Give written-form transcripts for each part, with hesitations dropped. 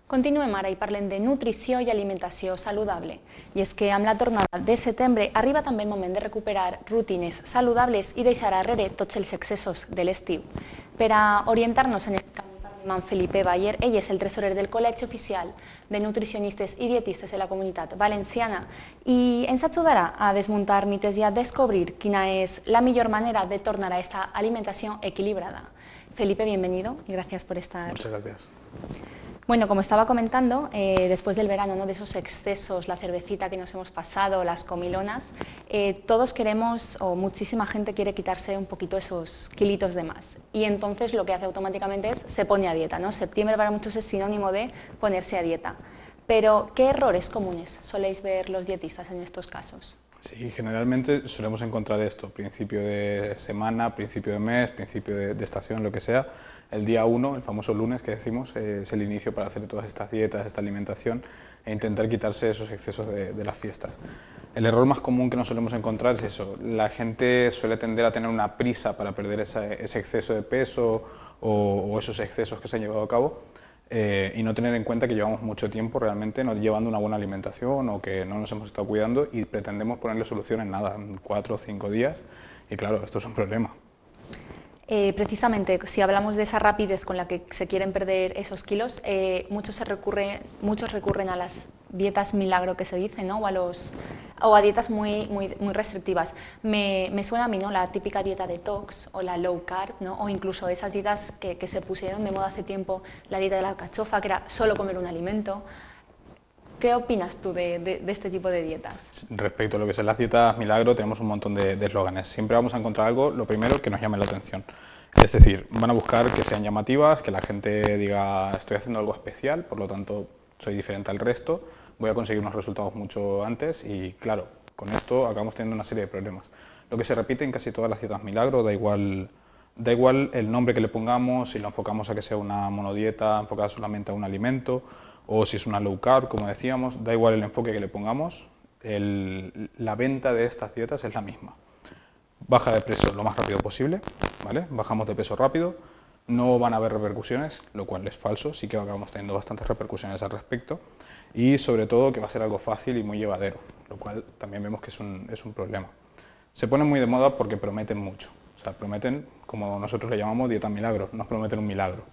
Continuem ara i parlem de nutrició i alimentació saludable. I és que amb la tornada de setembre arriba també el moment de recuperar rutines saludables i deixar arrere tots els excessos de l'estiu. Per a orientar-nos en aquest camí parlem amb Felipe Bayer, ell és el tresorer del Col·legi Oficial de Nutricionistes i Dietistes de la Comunitat Valenciana i ens ajudarà a desmuntar mites i a descobrir quina és la millor manera de tornar a esta alimentación equilibrada. Felipe, bienvenido y gracias por estar. Muchas gracias. Bueno, como estaba comentando, después del verano, ¿no?, de esos excesos, la cervecita que nos hemos pasado, las comilonas, todos queremos, o muchísima gente quiere quitarse un poquito esos kilitos de más. Y entonces lo que hace automáticamente es, se pone a dieta, ¿no? Septiembre para muchos es sinónimo de ponerse a dieta. Pero, ¿qué errores comunes soléis ver los dietistas en estos casos? Sí, generalmente solemos encontrar esto, principio de semana, principio de mes, principio de estación, lo que sea. El día 1, el famoso lunes que decimos, es el inicio para hacer todas estas dietas, esta alimentación e intentar quitarse esos excesos de las fiestas. El error más común que nos solemos encontrar es eso, la gente suele tender a tener una prisa para perder ese exceso de peso o esos excesos que se han llevado a cabo, y no tener en cuenta que llevamos mucho tiempo realmente no llevando una buena alimentación o que no nos hemos estado cuidando y pretendemos ponerle solución en nada, en 4 o 5 días, y claro, esto es un problema. Precisamente, si hablamos de esa rapidez con la que se quieren perder esos kilos, muchos recurren a las dietas milagro que se dice, ¿no? o a dietas muy restrictivas. Me suena a mí, ¿no?, la típica dieta detox o la low carb, ¿no?, o incluso esas dietas que se pusieron de moda hace tiempo, la dieta de la alcachofa, que era solo comer un alimento. ¿Qué opinas tú de este tipo de dietas? Respecto a lo que son las dietas milagro, tenemos un montón de eslóganes. Siempre vamos a encontrar algo, lo primero, que nos llame la atención. Es decir, van a buscar que sean llamativas, que la gente diga, estoy haciendo algo especial, por lo tanto, soy diferente al resto, voy a conseguir unos resultados mucho antes y, claro, con esto acabamos teniendo una serie de problemas. Lo que se repite en casi todas las dietas milagro, da igual el nombre que le pongamos, si lo enfocamos a que sea una monodieta enfocada solamente a un alimento, o si es una low carb, como decíamos, da igual el enfoque que le pongamos, la venta de estas dietas es la misma. Baja de peso lo más rápido posible, ¿vale? Bajamos de peso rápido, no van a haber repercusiones, lo cual es falso, sí que acabamos teniendo bastantes repercusiones al respecto, y sobre todo que va a ser algo fácil y muy llevadero, lo cual también vemos que es un problema. Se ponen muy de moda porque prometen mucho, o sea, prometen, como nosotros le llamamos, dieta milagro, nos prometen un milagro.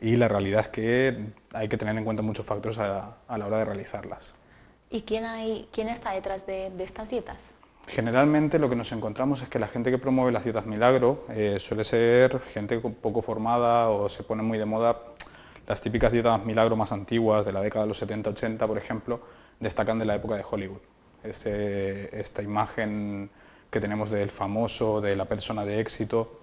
Y la realidad es que hay que tener en cuenta muchos factores a la hora de realizarlas. ¿Y quién está detrás de estas dietas? Generalmente lo que nos encontramos es que la gente que promueve las dietas milagro suele ser gente poco formada o se pone muy de moda. Las típicas dietas milagro más antiguas de la década de los 70-80, por ejemplo, destacan de la época de Hollywood. Esta imagen que tenemos del famoso, de la persona de éxito,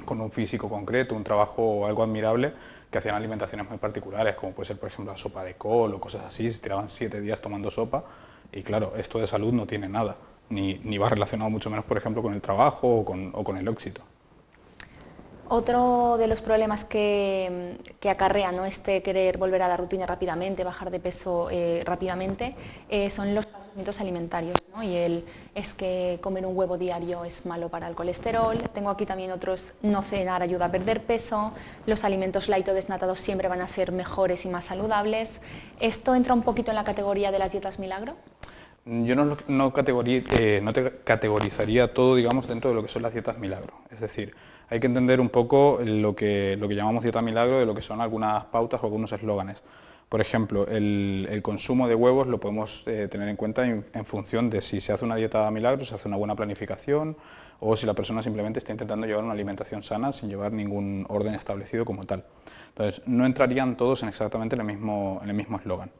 con un físico concreto, un trabajo algo admirable, que hacían alimentaciones muy particulares, como puede ser, por ejemplo, la sopa de col o cosas así, se tiraban 7 días tomando sopa, y claro, esto de salud no tiene nada, ni va relacionado mucho menos, por ejemplo, con el trabajo o con el éxito. Otro de los problemas que acarrea, ¿no?, este querer volver a la rutina rápidamente, bajar de peso rápidamente, son los falsos mitos alimentarios, ¿no? Y es que comer un huevo diario es malo para el colesterol. Tengo aquí también otros, no cenar ayuda a perder peso, los alimentos light o desnatados siempre van a ser mejores y más saludables. ¿Esto entra un poquito en la categoría de las dietas milagro? Yo no te categorizaría todo, digamos, dentro de lo que son las dietas milagro. Es decir, hay que entender un poco lo que llamamos dieta milagro de lo que son algunas pautas o algunos eslóganes. Por ejemplo, el consumo de huevos lo podemos tener en cuenta en función de si se hace una dieta milagro, se hace una buena planificación, o si la persona simplemente está intentando llevar una alimentación sana sin llevar ningún orden establecido como tal. Entonces, no entrarían todos en exactamente en el mismo eslogan.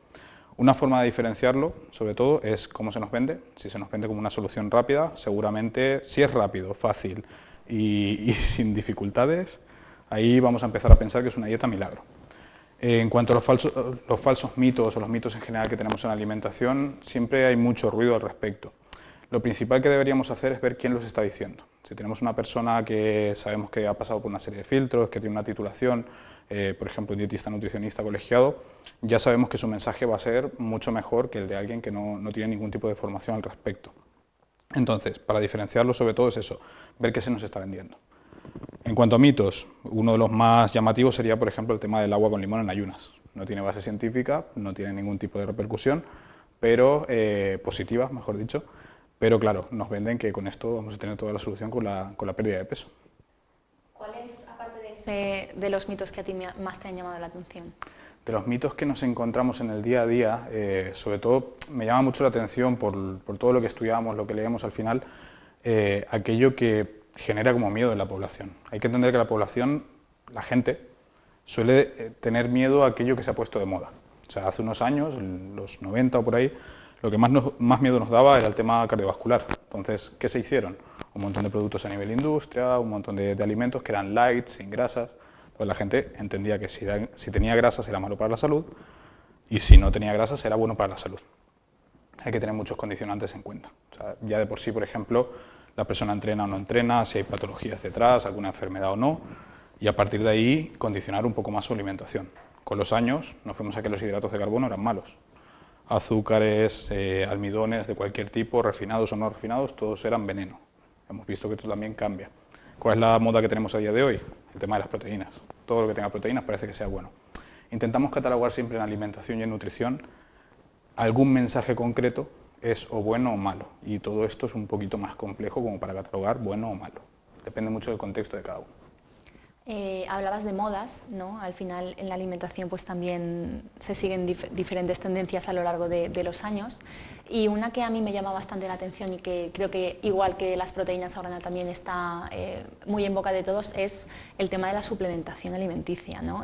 Una forma de diferenciarlo, sobre todo, es cómo se nos vende. Si se nos vende como una solución rápida, seguramente, si es rápido, fácil y sin dificultades, ahí vamos a empezar a pensar que es una dieta milagro. En cuanto a los falsos mitos o los mitos en general que tenemos en la alimentación, siempre hay mucho ruido al respecto. Lo principal que deberíamos hacer es ver quién los está diciendo. Si tenemos una persona que sabemos que ha pasado por una serie de filtros, que tiene una titulación, por ejemplo, un dietista nutricionista colegiado, ya sabemos que su mensaje va a ser mucho mejor que el de alguien que no tiene ningún tipo de formación al respecto. Entonces, para diferenciarlo sobre todo es eso, ver qué se nos está vendiendo. En cuanto a mitos, uno de los más llamativos sería, por ejemplo, el tema del agua con limón en ayunas. No tiene base científica, no tiene ningún tipo de repercusión, pero positiva, mejor dicho, pero claro, nos venden que con esto vamos a tener toda la solución con la pérdida de peso. ¿Cuáles, aparte de los mitos que a ti más te han llamado la atención? De los mitos que nos encontramos en el día a día, sobre todo me llama mucho la atención por todo lo que estudiamos, lo que leemos al final, aquello que genera como miedo en la población. Hay que entender que la población, la gente, suele tener miedo a aquello que se ha puesto de moda. O sea, hace unos años, en los 90 o por ahí, lo que más miedo nos daba era el tema cardiovascular. Entonces, ¿qué se hicieron? Un montón de productos a nivel industria, un montón de alimentos que eran light, sin grasas. Entonces la gente entendía que si tenía grasas era malo para la salud y si no tenía grasas era bueno para la salud. Hay que tener muchos condicionantes en cuenta. O sea, ya de por sí, por ejemplo, la persona entrena o no entrena, si hay patologías detrás, alguna enfermedad o no, y a partir de ahí condicionar un poco más su alimentación. Con los años nos fuimos a que los hidratos de carbono eran malos. Azúcares, almidones de cualquier tipo, refinados o no refinados, todos eran veneno. Hemos visto que esto también cambia. ¿Cuál es la moda que tenemos a día de hoy? El tema de las proteínas. Todo lo que tenga proteínas parece que sea bueno. Intentamos catalogar siempre en alimentación y en nutrición algún mensaje concreto es o bueno o malo. Y todo esto es un poquito más complejo como para catalogar bueno o malo. Depende mucho del contexto de cada uno. Hablabas de modas, ¿no? Al final en la alimentación pues también se siguen diferentes tendencias a lo largo de los años, y una que a mí me llama bastante la atención y que creo que igual que las proteínas ahora también está muy en boca de todos es el tema de la suplementación alimenticia, ¿no?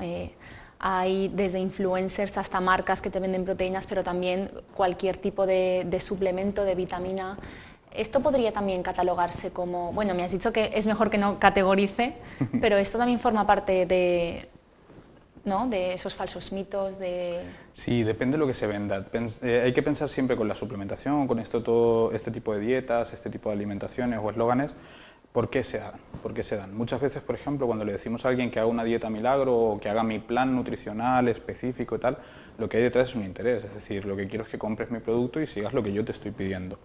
Hay desde influencers hasta marcas que te venden proteínas, pero también cualquier tipo de suplemento, de vitamina. Esto podría también catalogarse como, bueno, me has dicho que es mejor que no categorice, pero esto también forma parte de, ¿no?, de esos falsos mitos. Sí, depende de lo que se venda. Hay que pensar siempre con la suplementación, con todo este tipo de dietas, este tipo de alimentaciones o eslóganes, ¿por qué se dan? ¿Por qué se dan? Muchas veces, por ejemplo, cuando le decimos a alguien que haga una dieta milagro o que haga mi plan nutricional específico y tal, lo que hay detrás es un interés, es decir, lo que quiero es que compres mi producto y sigas lo que yo te estoy pidiendo.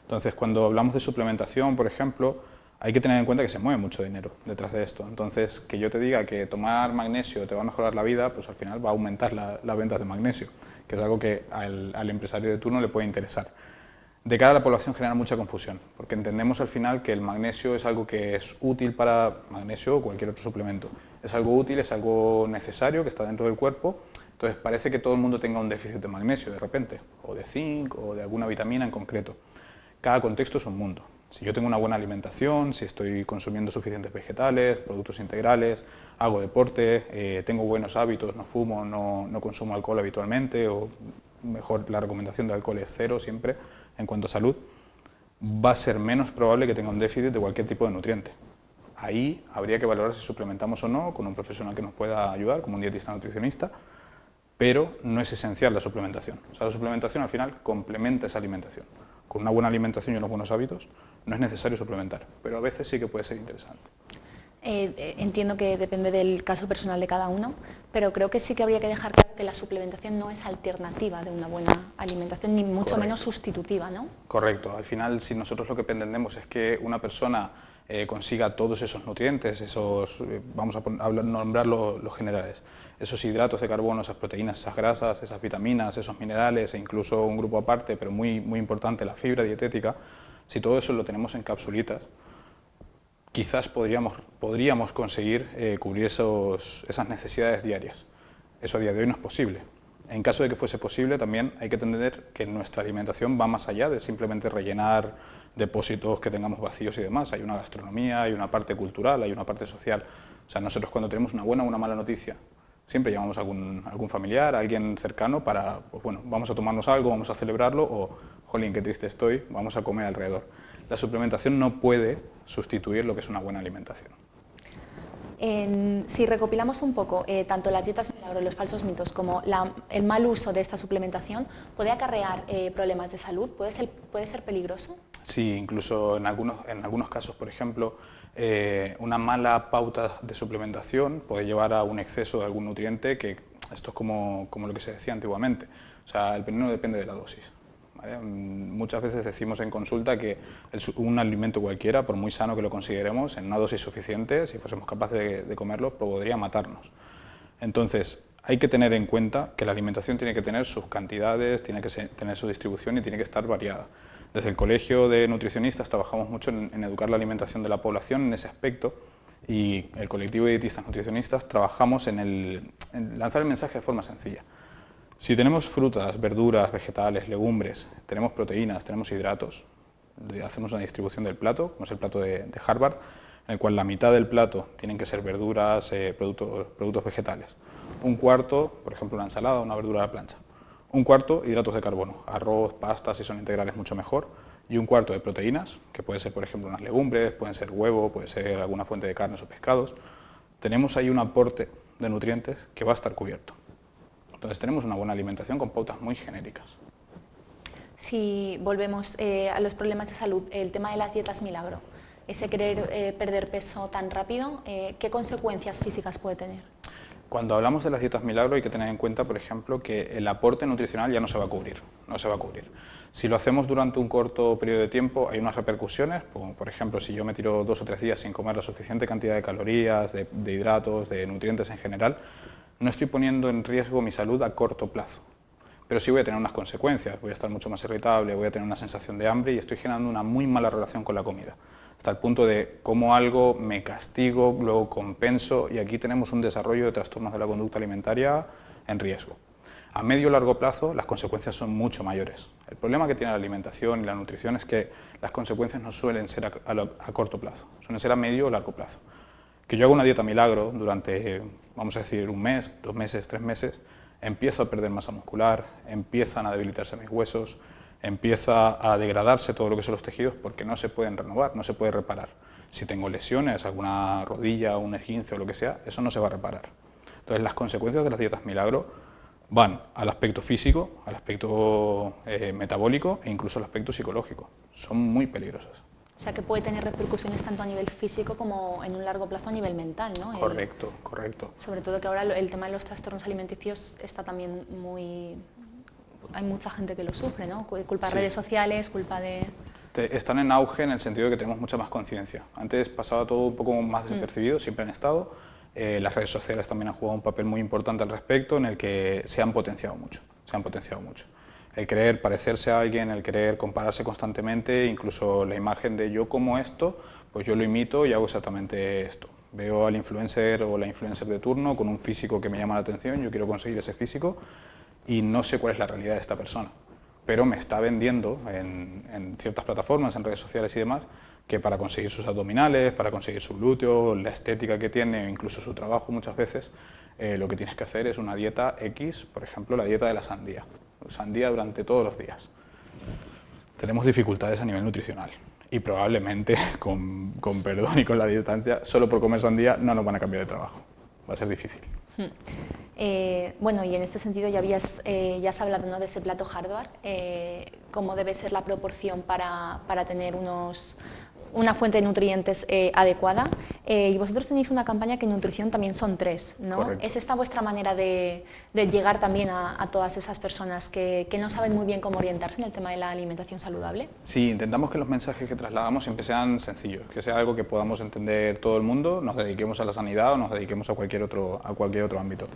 Entonces, cuando hablamos de suplementación, por ejemplo, hay que tener en cuenta que se mueve mucho dinero detrás de esto. Entonces, que yo te diga que tomar magnesio te va a mejorar la vida, pues al final va a aumentar las ventas de magnesio, que es algo que al empresario de turno le puede interesar. De cara a la población genera mucha confusión, porque entendemos al final que el magnesio es algo que es útil para magnesio o cualquier otro suplemento. Es algo útil, es algo necesario que está dentro del cuerpo, entonces parece que todo el mundo tenga un déficit de magnesio de repente, o de zinc, o de alguna vitamina en concreto. Cada contexto es un mundo. Si yo tengo una buena alimentación, si estoy consumiendo suficientes vegetales, productos integrales, hago deporte, tengo buenos hábitos, no fumo, no consumo alcohol habitualmente, o mejor, la recomendación de alcohol es cero siempre en cuanto a salud, va a ser menos probable que tenga un déficit de cualquier tipo de nutriente. Ahí habría que valorar si suplementamos o no con un profesional que nos pueda ayudar, como un dietista nutricionista, pero no es esencial la suplementación. O sea, la suplementación al final complementa esa alimentación. Con una buena alimentación y unos buenos hábitos no es necesario suplementar, pero a veces sí que puede ser interesante. Entiendo que depende del caso personal de cada uno, pero creo que sí que habría que dejar claro que la suplementación no es alternativa de una buena alimentación, ni mucho menos sustitutiva, ¿no? Correcto. Al final, si nosotros lo que pretendemos es que una persona consiga todos esos nutrientes, vamos a nombrar los generales, esos hidratos de carbono, esas proteínas, esas grasas, esas vitaminas, esos minerales e incluso un grupo aparte, pero muy, muy importante, la fibra dietética, si todo eso lo tenemos en capsulitas, quizás podríamos conseguir cubrir esas necesidades diarias. Eso a día de hoy no es posible. En caso de que fuese posible, también hay que entender que nuestra alimentación va más allá de simplemente rellenar depósitos que tengamos vacíos y demás. Hay una gastronomía, hay una parte cultural, hay una parte social. O sea, nosotros cuando tenemos una buena o una mala noticia, siempre llamamos a algún familiar, a alguien cercano para, pues bueno, vamos a tomarnos algo, vamos a celebrarlo, o, jolín, qué triste estoy, vamos a comer alrededor. La suplementación no puede sustituir lo que es una buena alimentación. Si recopilamos un poco, tanto las dietas milagro, los falsos mitos, como el mal uso de esta suplementación, ¿puede acarrear problemas de salud? ¿Puede ser peligroso? Sí, incluso en algunos casos, por ejemplo, una mala pauta de suplementación puede llevar a un exceso de algún nutriente, que esto es como lo que se decía antiguamente. O sea, el veneno depende de la dosis. ¿Vale? Muchas veces decimos en consulta que un alimento cualquiera, por muy sano que lo consideremos, en una dosis suficiente, si fuésemos capaces de comerlo, podría matarnos. Entonces, Hay que tener en cuenta que la alimentación tiene que tener sus cantidades, tiene que tener su distribución y tiene que estar variada. Desde el Colegio de Nutricionistas trabajamos mucho en educar la alimentación de la población en ese aspecto, y el colectivo de dietistas nutricionistas trabajamos en lanzar el mensaje de forma sencilla. Si tenemos frutas, verduras, vegetales, legumbres, tenemos proteínas, tenemos hidratos, hacemos una distribución del plato, como es el plato de Harvard, en el cual la mitad del plato tienen que ser verduras, productos vegetales. Un cuarto, por ejemplo, una ensalada, una verdura a la plancha. Un cuarto, hidratos de carbono, arroz, pastas, si son integrales mucho mejor. Y un cuarto de proteínas, que puede ser, por ejemplo, unas legumbres, pueden ser huevo, puede ser alguna fuente de carnes o pescados. Tenemos ahí un aporte de nutrientes que va a estar cubierto. Entonces tenemos una buena alimentación con pautas muy genéricas. Si volvemos a los problemas de salud, el tema de las dietas milagro, ese querer perder peso tan rápido, ¿qué consecuencias físicas puede tener? Cuando hablamos de las dietas milagro hay que tener en cuenta, por ejemplo, que el aporte nutricional ya no se va a cubrir, Si lo hacemos durante un corto periodo de tiempo hay unas repercusiones, como por ejemplo si yo me tiro 2 o 3 días sin comer la suficiente cantidad de calorías, de hidratos, de nutrientes en general, no estoy poniendo en riesgo mi salud a corto plazo, pero sí voy a tener unas consecuencias, voy a estar mucho más irritable, voy a tener una sensación de hambre y estoy generando una muy mala relación con la comida, hasta el punto de como algo me castigo, luego compenso, y aquí tenemos un desarrollo de trastornos de la conducta alimentaria en riesgo. A medio o largo plazo las consecuencias son mucho mayores. El problema que tiene la alimentación y la nutrición es que las consecuencias no suelen ser a corto plazo, suelen ser a medio o largo plazo. Que yo haga una dieta milagro durante, vamos a decir, un mes, 2 meses, 3 meses, empiezo a perder masa muscular, empiezan a debilitarse mis huesos, empieza a degradarse todo lo que son los tejidos porque no se pueden renovar, no se puede reparar. Si tengo lesiones, alguna rodilla, un esguince o lo que sea, eso no se va a reparar. Entonces las consecuencias de las dietas milagro van al aspecto físico, al aspecto metabólico e incluso al aspecto psicológico. Son muy peligrosas. O sea, que puede tener repercusiones tanto a nivel físico como en un largo plazo a nivel mental, ¿no? Correcto, correcto. Sobre todo que ahora el tema de los trastornos alimenticios está también muy... Hay mucha gente que lo sufre, ¿no? Culpa de redes sociales, culpa de... Están en auge en el sentido de que tenemos mucha más conciencia. Antes pasaba todo un poco más desapercibido, siempre han estado. Las redes sociales también han jugado un papel muy importante al respecto, en el que se han potenciado mucho. El querer parecerse a alguien, el querer compararse constantemente, incluso la imagen de yo como esto, pues yo lo imito y hago exactamente esto. Veo al influencer o la influencer de turno con un físico que me llama la atención, yo quiero conseguir ese físico y no sé cuál es la realidad de esta persona, pero me está vendiendo en ciertas plataformas, en redes sociales y demás, que para conseguir sus abdominales, para conseguir su glúteo, la estética que tiene o incluso su trabajo muchas veces, lo que tienes que hacer es una dieta X, por ejemplo la dieta de la sandía. Sandía durante todos los días. Tenemos dificultades a nivel nutricional y probablemente, con perdón y con la distancia, solo por comer sandía no nos van a cambiar de trabajo. Va a ser difícil. Bueno, y en este sentido ya has hablado, ¿no?, de ese plato Harvard, cómo debe ser la proporción para tener una fuente de nutrientes adecuada, y vosotros tenéis una campaña que en nutrición también son 3, ¿no? Correcto. ¿Es esta vuestra manera de llegar también a todas esas personas que no saben muy bien cómo orientarse en el tema de la alimentación saludable? Sí, intentamos que los mensajes que trasladamos siempre sean sencillos, que sea algo que podamos entender todo el mundo, nos dediquemos a la sanidad o nos dediquemos a cualquier otro ámbito.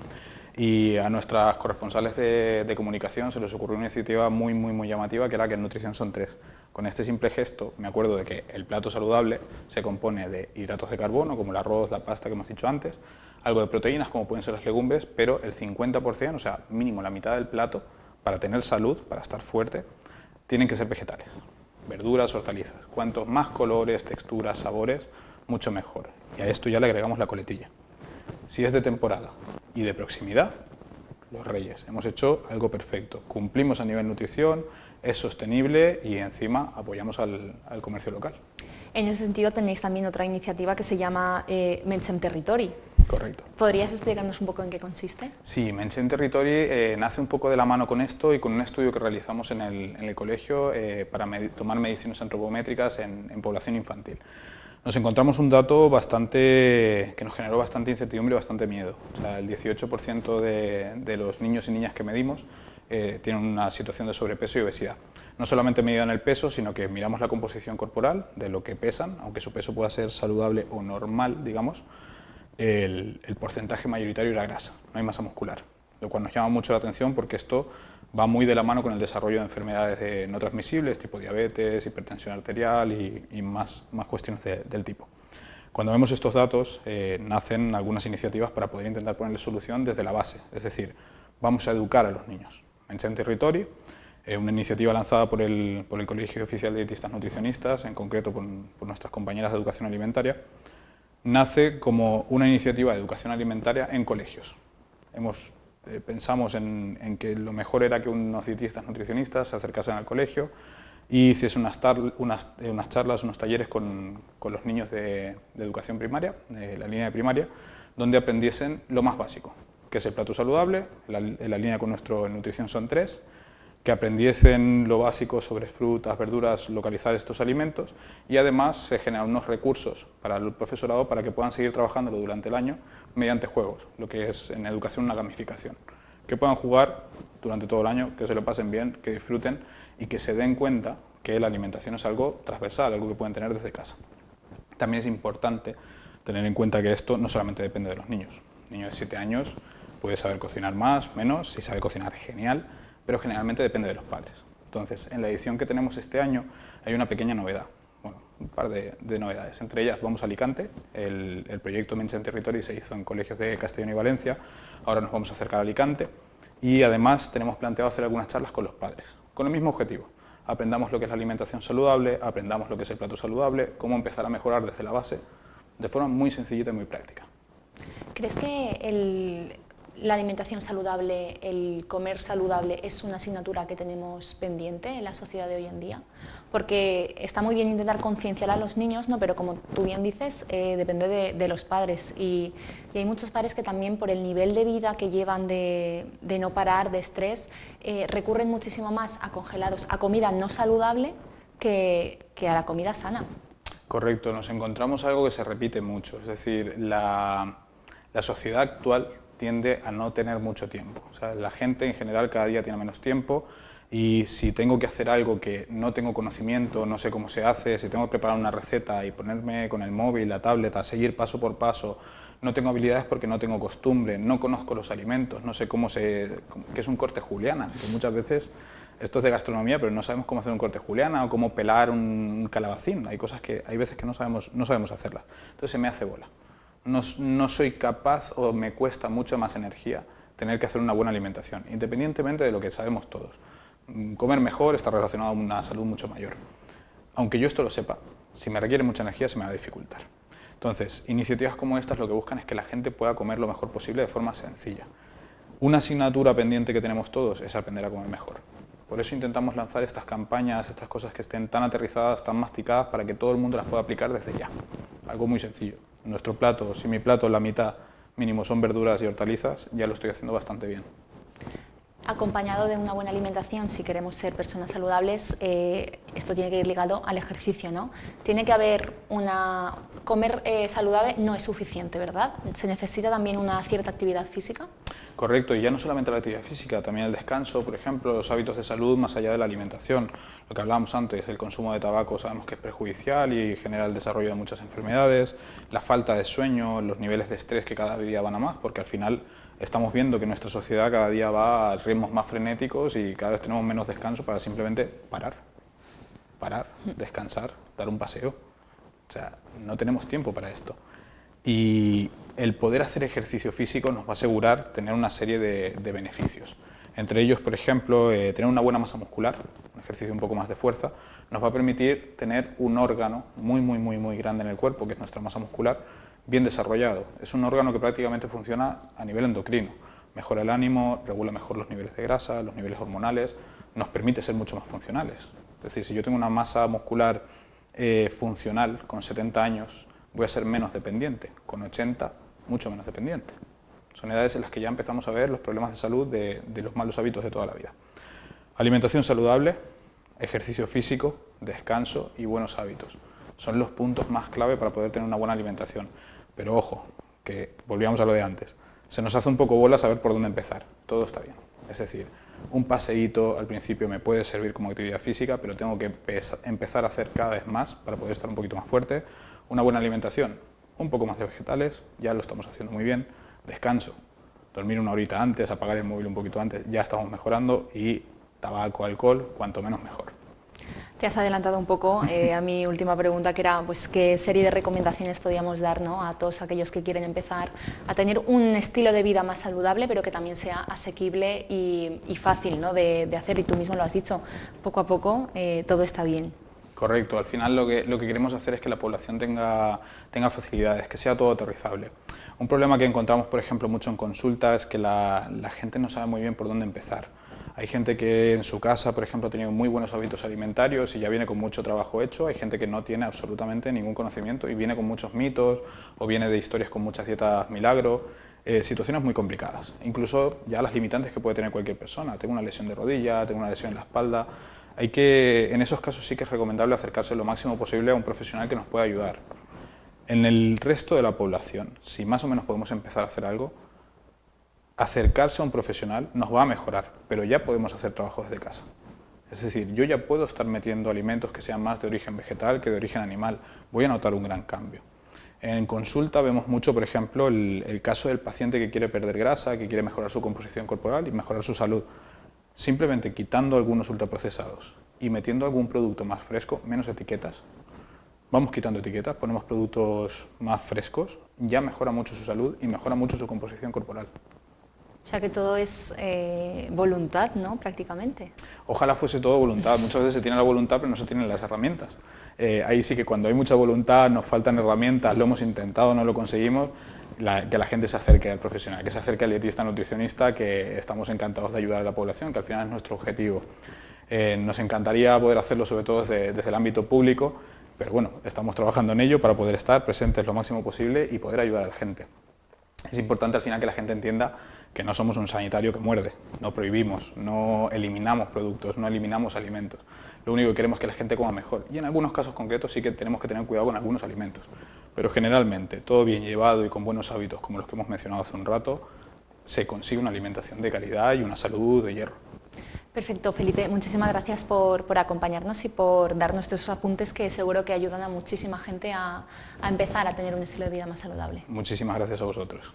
Y a nuestras corresponsales de comunicación se les ocurrió una iniciativa muy llamativa, que era que en nutrición son 3. Con este simple gesto me acuerdo de que el plato saludable se compone de hidratos de carbono, como el arroz, la pasta que hemos dicho antes, algo de proteínas, como pueden ser las legumbres, pero el 50%, o sea, mínimo la mitad del plato, para tener salud, para estar fuerte, tienen que ser vegetales, verduras, hortalizas. Cuantos más colores, texturas, sabores, mucho mejor. Y a esto ya le agregamos la coletilla. Si es de temporada y de proximidad, los reyes. Hemos hecho algo perfecto. Cumplimos a nivel nutrición, es sostenible y encima apoyamos al comercio local. En ese sentido tenéis también otra iniciativa que se llama Menys en Territori. Correcto. ¿Podrías explicarnos un poco en qué consiste? Sí, Menys en Territori nace un poco de la mano con esto y con un estudio que realizamos en el colegio para tomar mediciones antropométricas en población infantil. Nos encontramos un dato que nos generó bastante incertidumbre y bastante miedo. O sea, el 18% de los niños y niñas que medimos tienen una situación de sobrepeso y obesidad. No solamente medida en el peso, sino que miramos la composición corporal de lo que pesan, aunque su peso pueda ser saludable o normal, digamos, el porcentaje mayoritario era grasa, no hay masa muscular. lo cual nos llama mucho la atención porque esto va muy de la mano con el desarrollo de enfermedades no transmisibles, tipo diabetes, hipertensión arterial y más cuestiones del tipo. Cuando vemos estos datos, nacen algunas iniciativas para poder intentar ponerle solución desde la base, es decir, vamos a educar a los niños. Menschen Territory, una iniciativa lanzada por el Colegio Oficial de Dietistas Nutricionistas, en concreto por nuestras compañeras de educación alimentaria, nace como una iniciativa de educación alimentaria en colegios. Pensamos en que lo mejor era que unos dietistas nutricionistas se acercasen al colegio y hiciesen unas charlas, unos talleres con los niños de educación primaria, de la línea de primaria, donde aprendiesen lo más básico, que es el plato saludable. En la línea con nuestro en nutrición son 3, que aprendiesen lo básico sobre frutas, verduras, localizar estos alimentos, y además se generan unos recursos para el profesorado para que puedan seguir trabajándolo durante el año mediante juegos, lo que es en educación una gamificación. Que puedan jugar durante todo el año, que se lo pasen bien, que disfruten y que se den cuenta que la alimentación es algo transversal, algo que pueden tener desde casa. También es importante tener en cuenta que esto no solamente depende de los niños. Un niño de 7 años puede saber cocinar más, menos, si sabe cocinar genial, pero generalmente depende de los padres. Entonces, en la edición que tenemos este año hay una pequeña novedad, bueno, un par de novedades. Entre ellas vamos a Alicante, el proyecto Menschen Territory se hizo en colegios de Castellón y Valencia, ahora nos vamos a acercar a Alicante y además tenemos planteado hacer algunas charlas con los padres, con el mismo objetivo. Aprendamos lo que es la alimentación saludable, aprendamos lo que es el plato saludable, cómo empezar a mejorar desde la base, de forma muy sencillita y muy práctica. ¿Crees que la alimentación saludable, el comer saludable, es una asignatura que tenemos pendiente en la sociedad de hoy en día? Porque está muy bien intentar concienciar a los niños, ¿no? Pero como tú bien dices, depende de los padres. Y hay muchos padres que también, por el nivel de vida que llevan de no parar, de estrés, recurren muchísimo más a congelados, a comida no saludable que a la comida sana. Correcto, nos encontramos algo que se repite mucho, es decir, la sociedad actual tiende a no tener mucho tiempo. O sea, la gente en general cada día tiene menos tiempo y si tengo que hacer algo que no tengo conocimiento, no sé cómo se hace, si tengo que preparar una receta y ponerme con el móvil, la tablet, a seguir paso por paso, no tengo habilidades porque no tengo costumbre, no conozco los alimentos, no sé qué es un corte juliana, que muchas veces esto es de gastronomía, pero no sabemos cómo hacer un corte juliana o cómo pelar un calabacín. Hay cosas que hay veces que no sabemos hacerlas. Entonces se me hace bola. No soy capaz o me cuesta mucha más energía tener que hacer una buena alimentación, independientemente de lo que sabemos todos. Comer mejor está relacionado a una salud mucho mayor. Aunque yo esto lo sepa, si me requiere mucha energía se me va a dificultar. Entonces, iniciativas como estas lo que buscan es que la gente pueda comer lo mejor posible de forma sencilla. Una asignatura pendiente que tenemos todos es aprender a comer mejor. Por eso intentamos lanzar estas campañas, estas cosas que estén tan aterrizadas, tan masticadas, para que todo el mundo las pueda aplicar desde ya. Algo muy sencillo. Nuestro plato, si mi plato la mitad mínimo son verduras y hortalizas, ya lo estoy haciendo bastante bien. Acompañado de una buena alimentación, si queremos ser personas saludables, esto tiene que ir ligado al ejercicio, ¿no? Tiene que haber comer saludable no es suficiente, ¿verdad? Se necesita también una cierta actividad física. Correcto, y ya no solamente la actividad física, también el descanso, por ejemplo, los hábitos de salud más allá de la alimentación. Lo que hablábamos antes, el consumo de tabaco sabemos que es perjudicial y genera el desarrollo de muchas enfermedades, la falta de sueño, los niveles de estrés que cada día van a más, porque al final estamos viendo que nuestra sociedad cada día va a ritmos más frenéticos y cada vez tenemos menos descanso para simplemente parar, descansar, dar un paseo. O sea, no tenemos tiempo para esto. Y el poder hacer ejercicio físico nos va a asegurar tener una serie de beneficios. Entre ellos, por ejemplo, tener una buena masa muscular, un ejercicio un poco más de fuerza, nos va a permitir tener un órgano muy grande en el cuerpo, que es nuestra masa muscular, bien desarrollado. Es un órgano que prácticamente funciona a nivel endocrino. Mejora el ánimo, regula mejor los niveles de grasa, los niveles hormonales, nos permite ser mucho más funcionales. Es decir, si yo tengo una masa muscular funcional con 70 años, voy a ser menos dependiente, con 80 mucho menos dependiente. Son edades en las que ya empezamos a ver los problemas de salud de los malos hábitos de toda la vida. Alimentación saludable, ejercicio físico, descanso y buenos hábitos. Son los puntos más clave para poder tener una buena alimentación. Pero ojo, que volvíamos a lo de antes, se nos hace un poco bola saber por dónde empezar. Todo está bien. Es decir, un paseíto al principio me puede servir como actividad física, pero tengo que empezar a hacer cada vez más para poder estar un poquito más fuerte. Una buena alimentación, un poco más de vegetales, ya lo estamos haciendo muy bien. Descanso, dormir una horita antes, apagar el móvil un poquito antes, ya estamos mejorando, y tabaco, alcohol, cuanto menos mejor. Te has adelantado un poco a mi última pregunta, que era pues, qué serie de recomendaciones podíamos dar, ¿no?, a todos aquellos que quieren empezar a tener un estilo de vida más saludable, pero que también sea asequible y fácil, ¿no?, de hacer, y tú mismo lo has dicho, poco a poco todo está bien. Correcto, al final lo que queremos hacer es que la población tenga facilidades, que sea todo aterrizable. Un problema que encontramos, por ejemplo, mucho en consulta es que la gente no sabe muy bien por dónde empezar. Hay gente que en su casa, por ejemplo, ha tenido muy buenos hábitos alimentarios y ya viene con mucho trabajo hecho. Hay gente que no tiene absolutamente ningún conocimiento y viene con muchos mitos o viene de historias con muchas dietas milagro, situaciones muy complicadas. Incluso ya las limitantes que puede tener cualquier persona. Tengo una lesión de rodilla, tengo una lesión en la espalda. En esos casos sí que es recomendable acercarse lo máximo posible a un profesional que nos pueda ayudar. En el resto de la población, si más o menos podemos empezar a hacer algo, acercarse a un profesional nos va a mejorar, pero ya podemos hacer trabajo desde casa. Es decir, yo ya puedo estar metiendo alimentos que sean más de origen vegetal que de origen animal. Voy a notar un gran cambio. En consulta vemos mucho, por ejemplo, el caso del paciente que quiere perder grasa, que quiere mejorar su composición corporal y mejorar su salud. Simplemente quitando algunos ultraprocesados y metiendo algún producto más fresco, menos etiquetas, vamos quitando etiquetas, ponemos productos más frescos, ya mejora mucho su salud y mejora mucho su composición corporal. O sea que todo es voluntad, ¿no?, prácticamente. Ojalá fuese todo voluntad. Muchas veces se tiene la voluntad, pero no se tienen las herramientas. Ahí sí que cuando hay mucha voluntad, nos faltan herramientas, lo hemos intentado, no lo conseguimos, que la gente se acerque al profesional, que se acerque al dietista nutricionista, que estamos encantados de ayudar a la población, que al final es nuestro objetivo. Nos encantaría poder hacerlo sobre todo desde el ámbito público, pero bueno, estamos trabajando en ello para poder estar presentes lo máximo posible y poder ayudar a la gente. Es importante al final que la gente entienda que no somos un sanitario que muerde, no prohibimos, no eliminamos productos, no eliminamos alimentos. Lo único que queremos es que la gente coma mejor, y en algunos casos concretos sí que tenemos que tener cuidado con algunos alimentos, pero generalmente todo bien llevado y con buenos hábitos como los que hemos mencionado hace un rato, se consigue una alimentación de calidad y una salud de hierro. Perfecto, Felipe, muchísimas gracias por acompañarnos y por darnos estos apuntes que seguro que ayudan a muchísima gente a empezar a tener un estilo de vida más saludable. Muchísimas gracias a vosotros.